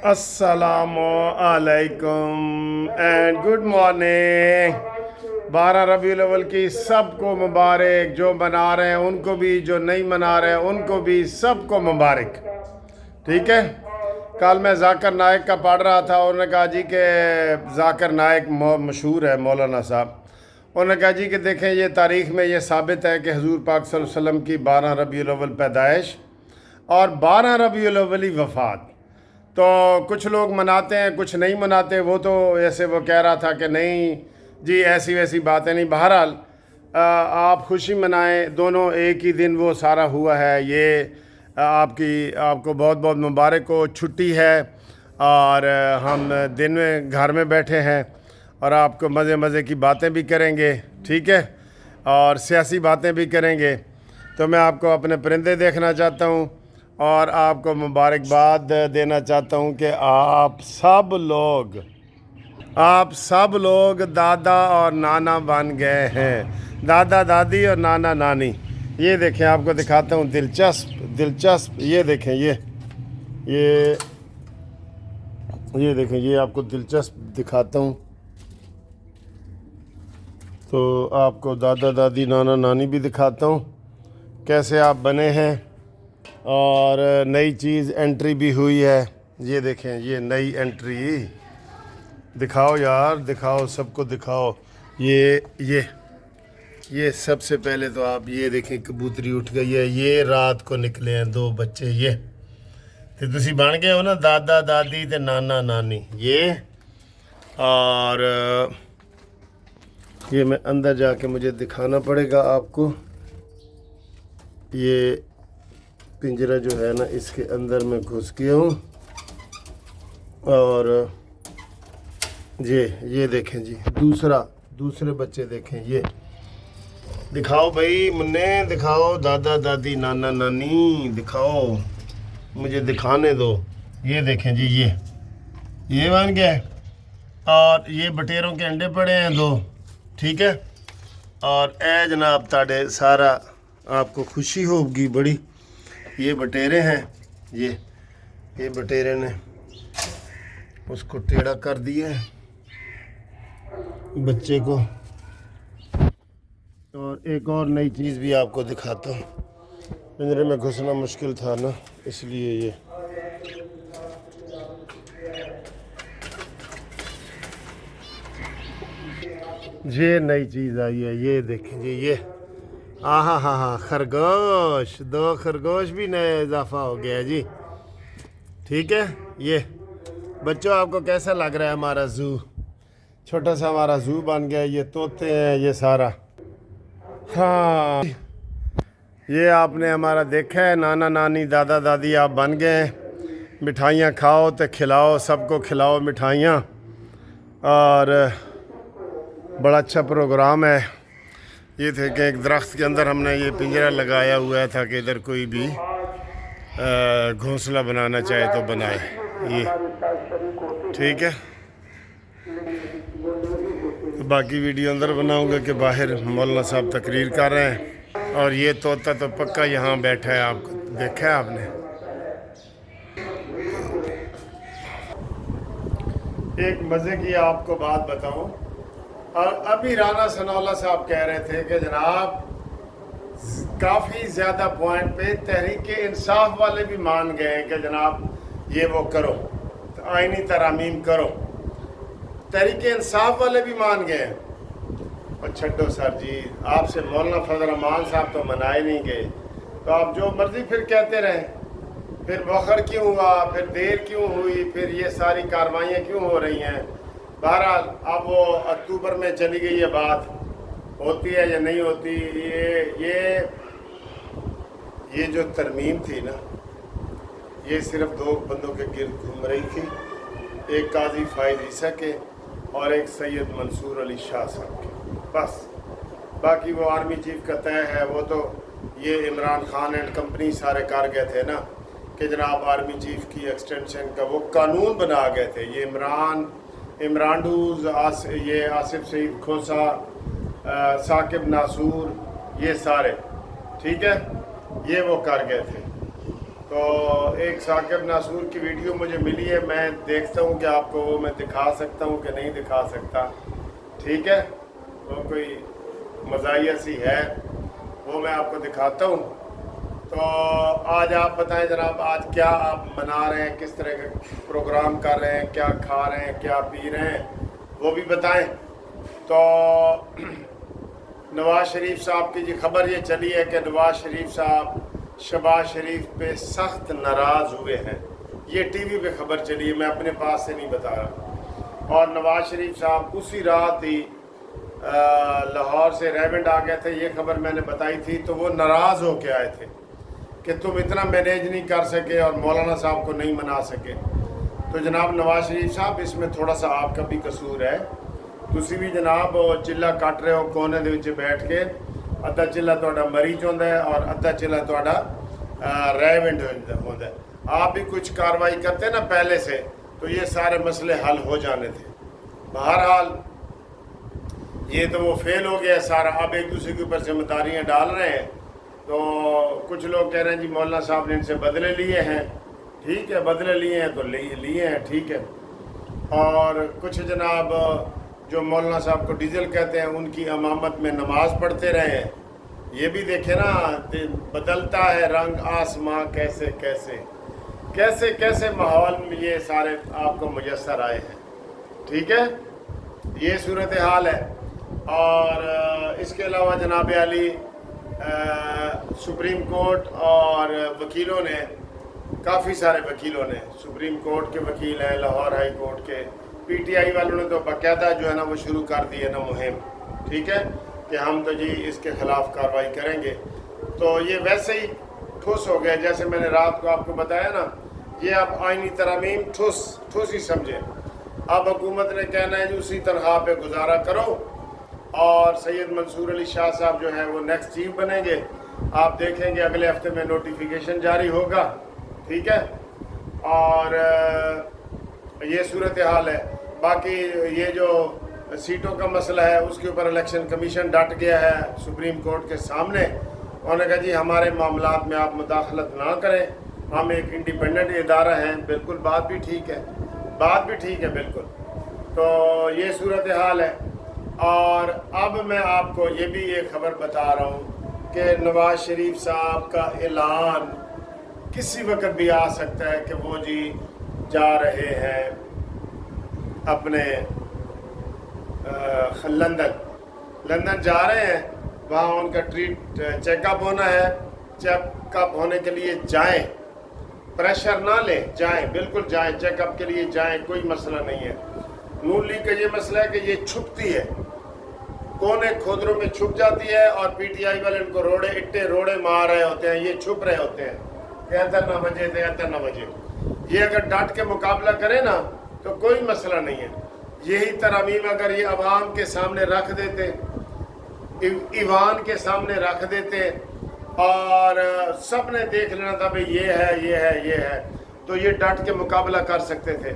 السلام علیکم and good morning. 12 ربیع الاول کی سب کو مبارک، جو منا رہے ہیں ان کو بھی، جو نہیں منا رہے ہیں ان کو بھی، سب کو مبارک۔ ٹھیک ہے، کل میں ذاکر نائک کا پڑھ رہا تھا، انہوں نے کہا جی کہ ذاکر نائک مشہور ہے مولانا صاحب، انہوں نے کہا جی کہ دیکھیں یہ تاریخ میں یہ ثابت ہے کہ حضور پاک صلی اللہ علیہ وسلم کی 12 ربیع الاول پیدائش اور 12 ربیع الاول ہی وفات۔ تو کچھ لوگ مناتے ہیں، کچھ نہیں مناتے، وہ تو ایسے وہ کہہ رہا تھا کہ نہیں جی ایسی ویسی باتیں نہیں۔ بہرحال آپ خوشی منائیں، دونوں ایک ہی دن وہ سارا ہوا ہے۔ یہ آپ کو بہت بہت مبارک ہو، چھٹی ہے اور ہم دن میں گھر میں بیٹھے ہیں اور آپ کو مزے کی باتیں بھی کریں گے، ٹھیک ہے، اور سیاسی باتیں بھی کریں گے۔ تو میں آپ کو اپنے پرندے دیکھنا چاہتا ہوں اور آپ کو مبارکباد دینا چاہتا ہوں کہ آپ سب لوگ دادا اور نانا بن گئے ہیں، دادا دادی اور نانا نانی۔ یہ دیکھیں، آپ کو دکھاتا ہوں دلچسپ، یہ دیکھیں، یہ دیکھیں، یہ آپ کو دلچسپ دکھاتا ہوں۔ تو آپ کو دادا دادی نانا نانی بھی دکھاتا ہوں کیسے آپ بنے ہیں، اور نئی چیز انٹری بھی ہوئی ہے۔ یہ دیکھیں، یہ نئی انٹری، دکھاؤ یار، دکھاؤ، سب کو دکھاؤ۔ یہ سب سے پہلے تو آپ یہ دیکھیں، کبوتری اٹھ گئی ہے، یہ رات کو نکلے ہیں 2 بچے۔ یہ تو تسی بن گئے ہو نا دادا دادی تے نانا نانی۔ یہ اور یہ میں اندر جا کے مجھے دکھانا پڑے گا آپ کو۔ یہ پنجرہ جو ہے نا، اس کے اندر میں گھس گیا ہوں، اور یہ دیکھیں جی، دوسرے بچے دیکھیں، یہ دکھاؤ بھائی، منّے دکھاؤ، دادا دادی نانا نانی دکھاؤ، مجھے دکھانے دو۔ یہ دیکھیں جی، یہ بن گیا، اور یہ بٹیروں کے انڈے پڑے ہیں 2، ٹھیک ہے، اور اے جناب تاڑے سارا آپ کو خوشی ہوگی بڑی۔ یہ بٹیرے ہیں، یہ بٹیرے نے اس کو ٹیڑھا کر دیا ہے بچے کو۔ اور ایک اور نئی چیز بھی آپ کو دکھاتا ہوں، پنجرے میں گھسنا مشکل تھا نا، اس لیے یہ نئی چیز آئی ہے، یہ دیکھیں جی، یہ ہاں خرگوش، 2 خرگوش بھی نئے اضافہ ہو گیا جی، ٹھیک ہے۔ یہ بچوں آپ کو کیسا لگ رہا ہے ہمارا زو؟ چھوٹا سا ہمارا زو بن گیا۔ یہ طوطے ہیں، یہ سارا، ہاں، یہ آپ نے ہمارا دیکھا ہے، نانا نانی دادا دادی آپ بن گئے ہیں۔ مٹھائیاں کھاؤ تو کھلاؤ، سب کو کھلاؤ مٹھائیاں، اور بڑا اچھا پروگرام ہے۔ یہ تھے کہ ایک درخت کے اندر ہم نے یہ پنجرہ لگایا ہوا تھا کہ ادھر کوئی بھی گھونسلہ بنانا چاہے تو بنائے، یہ ٹھیک ہے۔ باقی ویڈیو اندر بناؤں گا کہ باہر مولانا صاحب تقریر کر رہے ہیں، اور یہ طوطا تو پکا یہاں بیٹھا ہے، آپ کو دیکھا ہے آپ نے۔ ایک مزے کی آپ کو بات بتاؤں، اور ابھی رانا ثناءاللہ صاحب کہہ رہے تھے کہ جناب کافی زیادہ پوائنٹ پہ تحریک انصاف والے بھی مان گئے ہیں کہ جناب یہ وہ کرو، آئینی ترامیم کرو، تحریک انصاف والے بھی مان گئے ہیں۔ اور چھڈو سر جی، آپ سے مولانا فضل الرحمان صاحب تو منائے نہیں گئے، تو آپ جو مرضی پھر کہتے رہیں، پھر مؤخر کیوں ہوا، پھر دیر کیوں ہوئی، پھر یہ ساری کاروائیاں کیوں ہو رہی ہیں؟ بہرحال اب وہ اکتوبر میں چلی گئی، یہ بات ہوتی ہے یا نہیں ہوتی۔ یہ جو ترمیم تھی نا، یہ صرف 2 بندوں کے گرد گھوم رہی تھی، ایک قاضی فائز عیسیٰ کے اور ایک سید منصور علی شاہ صاحب کے، بس۔ باقی وہ آرمی چیف کا طے ہے، وہ تو یہ عمران خان اینڈ کمپنی سارے کر گئے تھے نا کہ جناب آرمی چیف کی ایکسٹینشن کا وہ قانون بنا گئے تھے۔ یہ عمرانڈوز، یہ آصف سعید کھوسا، ثاقب ناصور، یہ سارے، ٹھیک ہے، یہ وہ کر گئے تھے۔ تو ایک ثاقب ناصور کی ویڈیو مجھے ملی ہے، میں دیکھتا ہوں کہ آپ کو وہ میں دکھا سکتا ہوں کہ نہیں دکھا سکتا، ٹھیک ہے؟ وہ کوئی مزاحیہ سی ہے، وہ میں آپ کو دکھاتا ہوں۔ تو آج آپ بتائیں جناب، آج کیا آپ منا رہے ہیں، کس طرح کا پروگرام کر رہے ہیں، کیا کھا رہے ہیں، کیا پی رہے ہیں، وہ بھی بتائیں۔ تو نواز شریف صاحب کی خبر یہ چلی ہے کہ نواز شریف صاحب شہباز شریف پہ سخت ناراض ہوئے ہیں، یہ ٹی وی پہ خبر چلی ہے، میں اپنے پاس سے نہیں بتا رہا۔ اور نواز شریف صاحب اسی رات ہی لاہور سے ریونڈ آ گئے تھے، یہ خبر میں نے بتائی تھی، تو وہ ناراض ہو کے آئے تھے کہ تم اتنا مینیج نہیں کر سکے اور مولانا صاحب کو نہیں منا سکے۔ تو جناب نواز شریف صاحب، اس میں تھوڑا سا آپ کا بھی قصور ہے، تسی بھی جناب چلا کٹ رہے ہو کونے دے وچ بیٹھ کے، ادھا چلا تہاڈا مری چوندا ہے اور ادھا چلا تہاڈا ریونڈ ہوندا ہے۔ آپ بھی کچھ کاروائی کرتے نا پہلے سے تو یہ سارے مسئلے حل ہو جانے تھے۔ بہرحال یہ تو وہ فیل ہو گیا سارا، اب ایک دوسرے کے اوپر ذمہ داریاں ڈال رہے ہیں۔ تو کچھ لوگ کہہ رہے ہیں جی مولانا صاحب نے ان سے بدلے لیے ہیں، ٹھیک ہے، بدلے لیے ہیں تو لیے ہیں، ٹھیک ہے۔ اور کچھ جناب جو مولانا صاحب کو ڈیزل کہتے ہیں، ان کی امامت میں نماز پڑھتے رہے ہیں۔ یہ بھی دیکھیں نا، بدلتا ہے رنگ آسماں کیسے کیسے کیسے کیسے ماحول میں یہ سارے آپ کو میسر آئے ہیں، ٹھیک ہے، یہ صورتحال ہے۔ اور اس کے علاوہ جناب علی سپریم کورٹ اور وکیلوں نے، کافی سارے وکیلوں نے، سپریم کورٹ کے وکیل ہیں، لاہور ہائی کورٹ کے، پی ٹی آئی والوں نے تو باقاعدہ جو ہے نا وہ شروع کر دی ہے نا مہم، ٹھیک ہے، کہ ہم تو جی اس کے خلاف کارروائی کریں گے۔ تو یہ ویسے ہی ٹھوس ہو گیا، جیسے میں نے رات کو آپ کو بتایا نا، یہ اب آئینی ترامیم ٹھوس ہی سمجھیں۔ اب حکومت نے کہنا ہے جی اسی تنخواہ پہ گزارا کرو، اور سید منصور علی شاہ صاحب جو ہیں وہ نیکسٹ چیف بنیں گے۔ آپ دیکھیں گے اگلے ہفتے میں نوٹیفیکیشن جاری ہوگا، ٹھیک ہے۔ اور یہ صورتحال ہے۔ باقی یہ جو سیٹوں کا مسئلہ ہے اس کے اوپر الیکشن کمیشن ڈٹ گیا ہے سپریم کورٹ کے سامنے، انہوں نے کہا جی ہمارے معاملات میں آپ مداخلت نہ کریں، ہم ایک انڈیپینڈنٹ ادارہ ہیں۔ بالکل بات بھی ٹھیک ہے، بات بھی ٹھیک ہے بالکل۔ تو یہ صورتحال ہے۔ اور اب میں آپ کو یہ بھی ایک خبر بتا رہا ہوں کہ نواز شریف صاحب کا اعلان کسی وقت بھی آ سکتا ہے کہ وہ جی جا رہے ہیں اپنے لندن جا رہے ہیں، وہاں ان کا چیک اپ ہونا ہے، چیک اپ ہونے کے لیے جائیں، پریشر نہ لیں، جائیں، بالکل جائیں، چیک اپ کے لیے جائیں، کوئی مسئلہ نہیں ہے۔ نون لیگ کا یہ مسئلہ ہے کہ یہ چھپتی ہے، کونے کھودروں میں چھپ جاتی ہے، اور پی ٹی آئی والے ان کو روڑے مار رہے ہوتے ہیں، یہ چھپ رہے ہوتے ہیں کہ اتر نہ بجے تھے، اتر نہ بجے۔ یہ اگر ڈٹ کے مقابلہ کرے نا تو کوئی مسئلہ نہیں ہے۔ یہی ترامیم اگر یہ عوام کے سامنے رکھ دیتے، ایوان کے سامنے رکھ دیتے، اور سب نے دیکھ لینا تھا بھئی یہ ہے یہ ہے یہ ہے، تو یہ ڈٹ کے مقابلہ کر سکتے تھے۔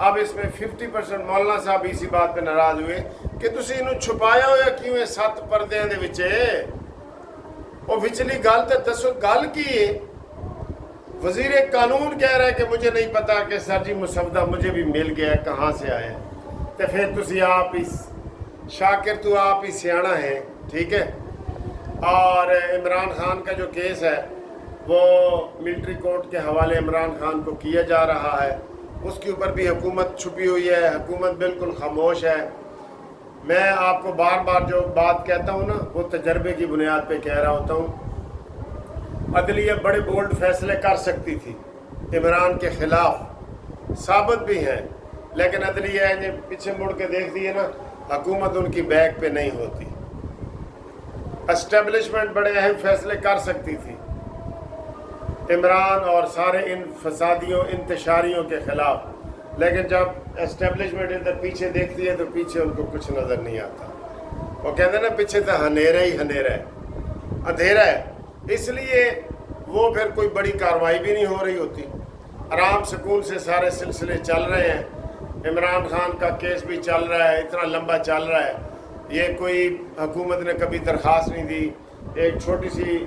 اب اس میں 50% مولانا صاحب اسی بات پہ ناراض ہوئے کہ تسی انہوں چھپایا ہویا کیوں ہے 7 پردے دے وچے، وہ وچلی گل تے دسو گل کی ہے۔ وزیر قانون کہہ رہا ہے کہ مجھے نہیں پتا کہ سر جی مسودہ مجھے بھی مل گیا ہے، کہاں سے آیا ہے، تو پھر تسی آپ ہی شاکر تو آپ ہی سیاڑا ہیں، ٹھیک ہے۔ اور عمران خان کا جو کیس ہے وہ ملٹری کورٹ کے حوالے عمران خان کو کیا جا رہا ہے، اس کے اوپر بھی حکومت چھپی ہوئی ہے، حکومت بالکل خاموش ہے۔ میں آپ کو بار بار جو بات کہتا ہوں نا وہ تجربے کی بنیاد پہ کہہ رہا ہوتا ہوں، عدلیہ بڑے بولڈ فیصلے کر سکتی تھی عمران کے خلاف، ثابت بھی ہیں، لیکن عدلیہ نے پیچھے مڑ کے دیکھ دی ہے نا، حکومت ان کی بیک پہ نہیں ہوتی۔ اسٹیبلشمنٹ بڑے اہم فیصلے کر سکتی تھی عمران اور سارے ان فسادیوں انتشاریوں کے خلاف، لیکن جب اسٹیبلشمنٹ ادھر پیچھے دیکھتی ہے تو پیچھے ان کو کچھ نظر نہیں آتا۔ وہ کہتے ہیں نا پیچھے تو ہنیرا ہی ہنیرا ہے، اندھیرا ہے، اس لیے وہ پھر کوئی بڑی کارروائی بھی نہیں ہو رہی ہوتی، آرام سکون سے سارے سلسلے چل رہے ہیں۔ عمران خان کا کیس بھی چل رہا ہے، اتنا لمبا چل رہا ہے، یہ کوئی حکومت نے کبھی درخواست نہیں دی، ایک چھوٹی سی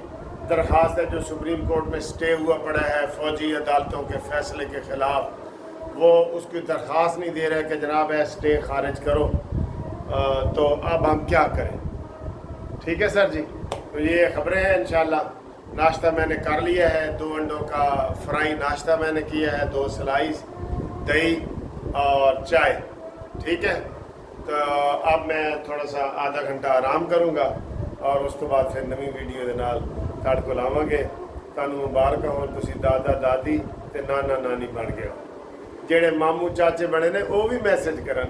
درخواست ہے جو سپریم کورٹ میں سٹے ہوا پڑا ہے فوجی عدالتوں کے فیصلے کے خلاف، وہ اس کی درخواست نہیں دے رہے کہ جناب ہے سٹے خارج کرو، تو اب ہم کیا کریں؟ ٹھیک ہے سر جی، تو یہ خبریں ہیں انشاءاللہ۔ ناشتہ میں نے کر لیا ہے، 2 انڈوں کا فرائی ناشتہ میں نے کیا ہے، 2 سلائس، دہی اور چائے، ٹھیک ہے۔ تو اب میں تھوڑا سا آدھا گھنٹہ آرام کروں گا اور اس تو بعد پھر نئی ویڈیو دے نال تہاڈے کول آواਂਗੇ۔ تانوں مبارک ہون، تسی دادا دادی تے نانا نانی بن گئے ہو، جڑے ماموں چاچے بنے نے وہ بھی میسج کرن۔